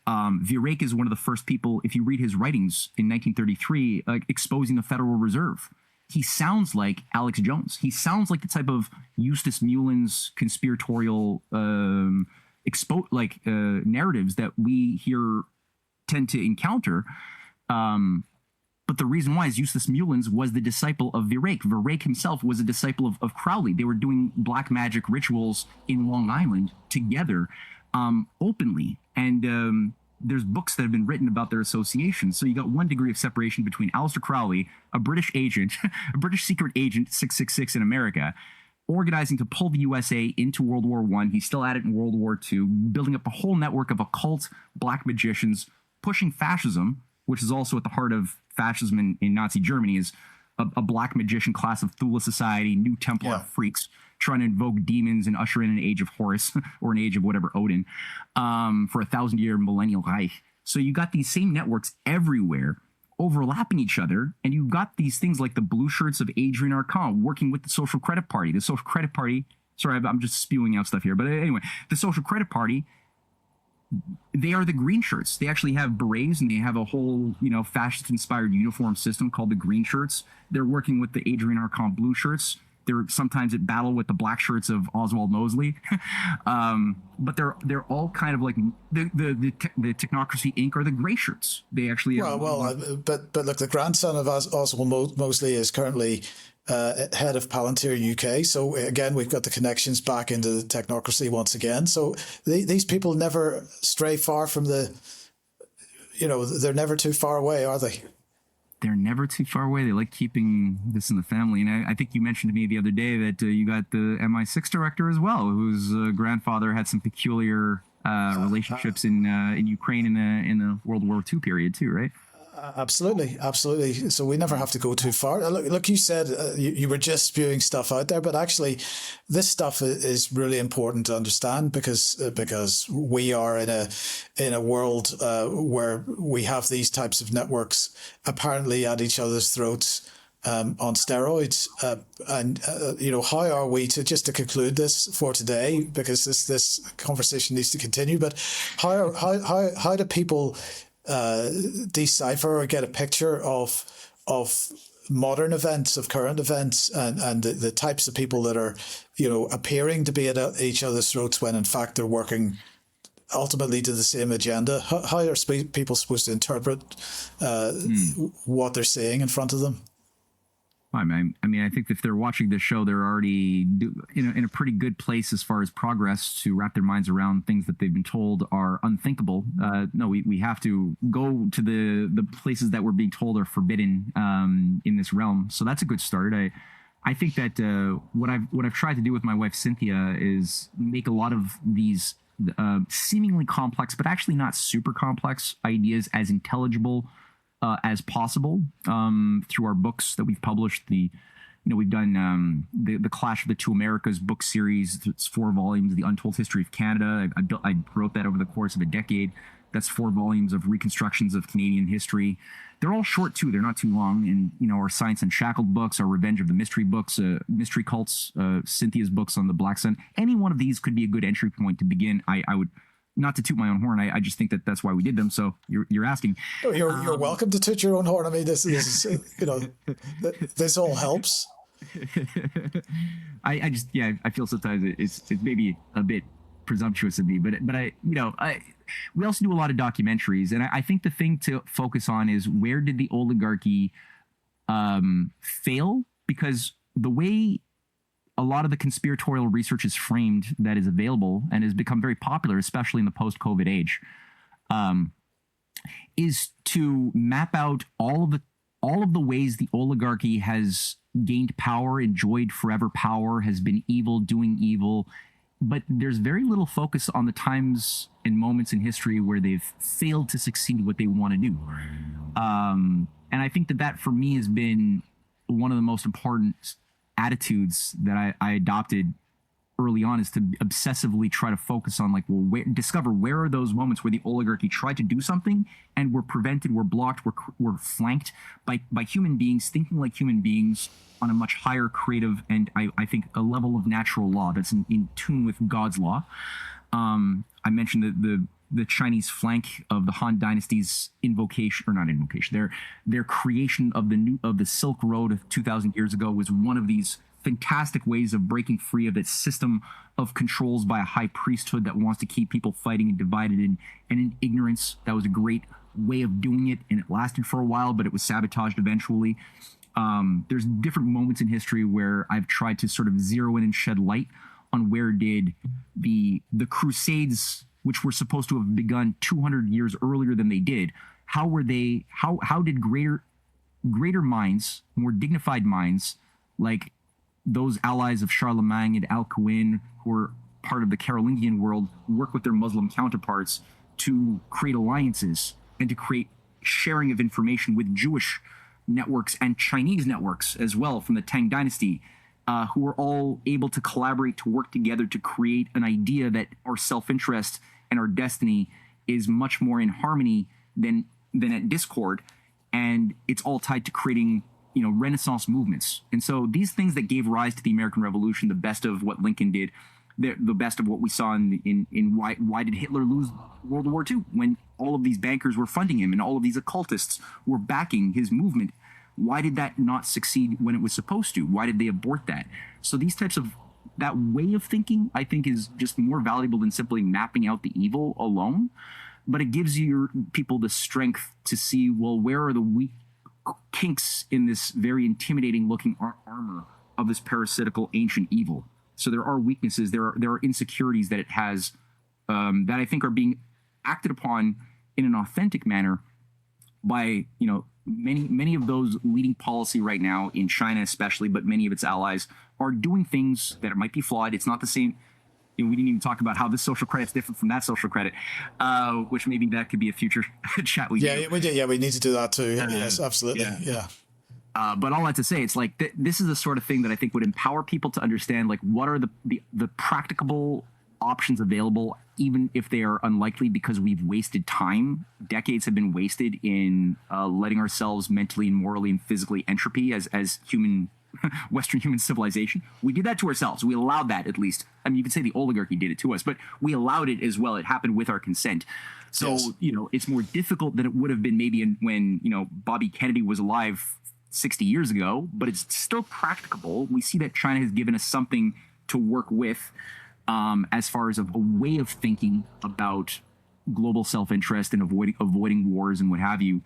Viereck is one of the first people, if you read his writings in 1933, exposing the Federal Reserve. He sounds like Alex Jones. He sounds like the type of Eustace Mullins conspiratorial narratives that we here tend to encounter. But the reason why is Eustace Mullins was the disciple of Viereck. Viereck himself was a disciple of Crowley. They were doing black magic rituals in Long Island together, openly. And there's books that have been written about their association. So you got one degree of separation between Aleister Crowley, a British agent, a British secret agent, 666 in America, organizing to pull the USA into World War I. He's still at it in World War II, building up a whole network of occult black magicians, pushing fascism, which is also at the heart of fascism in Nazi Germany, is a black magician class of Thule Society, New Templar freaks, trying to invoke demons and usher in an age of Horus or an age of whatever Odin for a 1,000-year millennial Reich. So you got these same networks everywhere overlapping each other, and you've got these things like the blue shirts of Adrian Arcand working with the Social Credit Party. The Social Credit Party Sorry, I'm just spewing out stuff here. But anyway, the Social Credit Party, they are the green shirts. They actually have berets, and they have a whole, fascist-inspired uniform system called the green shirts. They're working with the Adrian Arcand blue shirts. They're sometimes at battle with the black shirts of Oswald Mosley. But they're all kind of like the Technocracy Inc. are the gray shirts. They actually but look, the grandson of Oswald Mosley is currently head of Palantir UK. So again, we've got the connections back into the Technocracy once again. So these people never stray far from they're never too far away, are they? They're never too far away. They like keeping this in the family. And I think you mentioned to me the other day that you got the MI6 director as well, whose grandfather had some peculiar relationships in Ukraine in the World War II period too, right? Absolutely. So we never have to go too far. Look, you said you were just spewing stuff out there, but actually, this stuff is really important to understand because we are in a world where we have these types of networks apparently at each other's throats. On steroids, how are we to conclude this for today, because this conversation needs to continue. But how do people decipher or get a picture of modern events, of current events, and the types of people that are appearing to be at each other's throats when in fact they're working ultimately to the same agenda? How are people supposed to interpret what they're seeing in front of them? I mean, I think if they're watching this show, they're already in a pretty good place as far as progress to wrap their minds around things that they've been told are unthinkable. No, we have to go to the places that we're being told are forbidden in this realm. So that's a good start. I think that what I've tried to do with my wife Cynthia is make a lot of these seemingly complex, but actually not super complex ideas as intelligible as possible through our books that we've published. We've done the Clash of the Two Americas book series. It's 4 volumes, The Untold History of Canada. I wrote that over the course of a decade. That's 4 volumes of reconstructions of Canadian history. They're all short too. They're not too long. And our Science Unshackled books, our Revenge of the Mystery books, Mystery Cults, Cynthia's books on the Black Sun. Any one of these could be a good entry point to begin. I would. Not to toot my own horn, I just think that that's why we did them. So you're asking. Oh, you're welcome to toot your own horn. I mean, this is this all helps. I feel sometimes it's maybe a bit presumptuous of me, but we also do a lot of documentaries, and I think the thing to focus on is where did the oligarchy fail? Because the way a lot of the conspiratorial research is framed that is available and has become very popular, especially in the post-COVID age, is to map out all of the ways the oligarchy has gained power, enjoyed forever power, has been evil, doing evil. But there's very little focus on the times and moments in history where they've failed to succeed what they want to do. And I think that for me has been one of the most important attitudes that I adopted early on, is to obsessively try to focus on discover where are those moments where the oligarchy tried to do something and were prevented, were blocked, were flanked by human beings thinking like human beings on a much higher creative and I think a level of natural law that's in tune with God's law. I mentioned the Chinese flank of the Han Dynasty's their creation of the Silk Road of 2,000 years ago was one of these fantastic ways of breaking free of its system of controls by a high priesthood that wants to keep people fighting and divided and in ignorance. That was a great way of doing it, and it lasted for a while, but it was sabotaged eventually. There's different moments in history where I've tried to sort of zero in and shed light on where did the Crusades, which were supposed to have begun 200 years earlier than they did, how did greater minds, more dignified minds, like those allies of Charlemagne and Al-Cuin, who were part of the Carolingian world, work with their Muslim counterparts to create alliances and to create sharing of information with Jewish networks and Chinese networks as well from the Tang Dynasty, who were all able to collaborate, to work together to create an idea that our self-interest and our destiny is much more in harmony than at discord. And it's all tied to creating Renaissance movements. And so these things that gave rise to the American Revolution, the best of what Lincoln did, the best of what we saw in why did Hitler lose World War II when all of these bankers were funding him and all of these occultists were backing his movement? Why did that not succeed when it was supposed to? Why did they abort that? So these types of that way of thinking, I think, is just more valuable than simply mapping out the evil alone. But it gives your people the strength to see, well, where are the weak kinks in this very intimidating looking armor of this parasitical ancient evil? So there are weaknesses, there are insecurities that it has that I think are being acted upon in an authentic manner by many of those leading policy right now in China especially, but many of its allies are doing things that might be flawed. It's not the same. We didn't even talk about how this social credit is different from that social credit, which maybe that could be a future chat we do. Yeah, we need to do that too. Yes, absolutely. Yeah. But all that to say, it's like this is the sort of thing that I think would empower people to understand, like, what are the practicable options available, even if they are unlikely, because we've wasted time. Decades have been wasted in letting ourselves mentally and morally and physically entropy as human Western human civilization. We did that to ourselves. We allowed that, at least. I mean, you could say the oligarchy did it to us, but we allowed it as well. It happened with our consent. So, yes. It's more difficult than it would have been maybe when Bobby Kennedy was alive 60 years ago, but it's still practicable. We see that China has given us something to work with as far as a way of thinking about global self-interest and avoiding wars and what have you.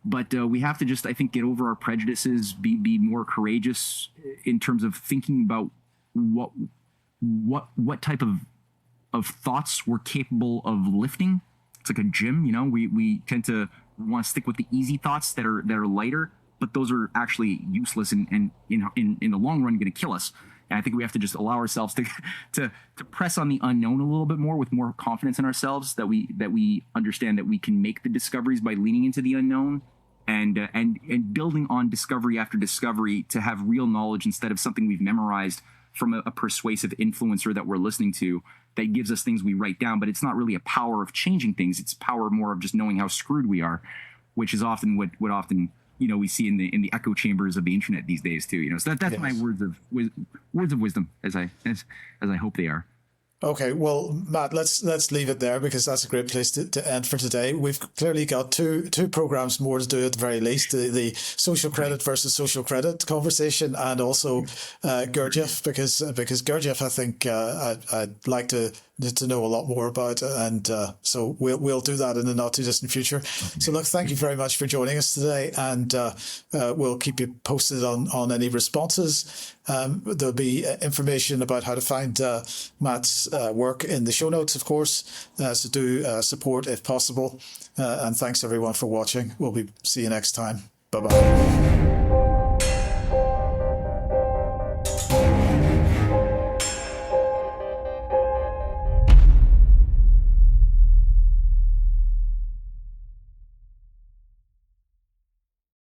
But we have to just, I think, get over our prejudices, be more courageous in terms of thinking about what type of thoughts we're capable of lifting. It's like a gym, we tend to want to stick with the easy thoughts that are lighter, but those are actually useless and in the long run going to kill us. And I think we have to just allow ourselves to press on the unknown a little bit more with more confidence in ourselves, that we understand that we can make the discoveries by leaning into the unknown and building on discovery after discovery to have real knowledge instead of something we've memorized from a persuasive influencer that we're listening to that gives us things we write down. But it's not really a power of changing things. It's power more of just knowing how screwed we are, which is often what often we see in the echo chambers of the internet these days too. So that's yes. My words of wisdom as I hope they are. Okay, well, Matt, let's leave it there, because that's a great place to end for today. We've clearly got two programs more to do at the very least: the social credit versus social credit conversation, and also Gurdjieff, because Gurdjieff, I think I'd like to know a lot more about, and so we'll do that in the not too distant future. So look, thank you very much for joining us today, and we'll keep you posted on any responses. There'll be information about how to find Matt's work in the show notes, of course, so do support if possible, and thanks everyone for watching. See you next time. Bye-bye.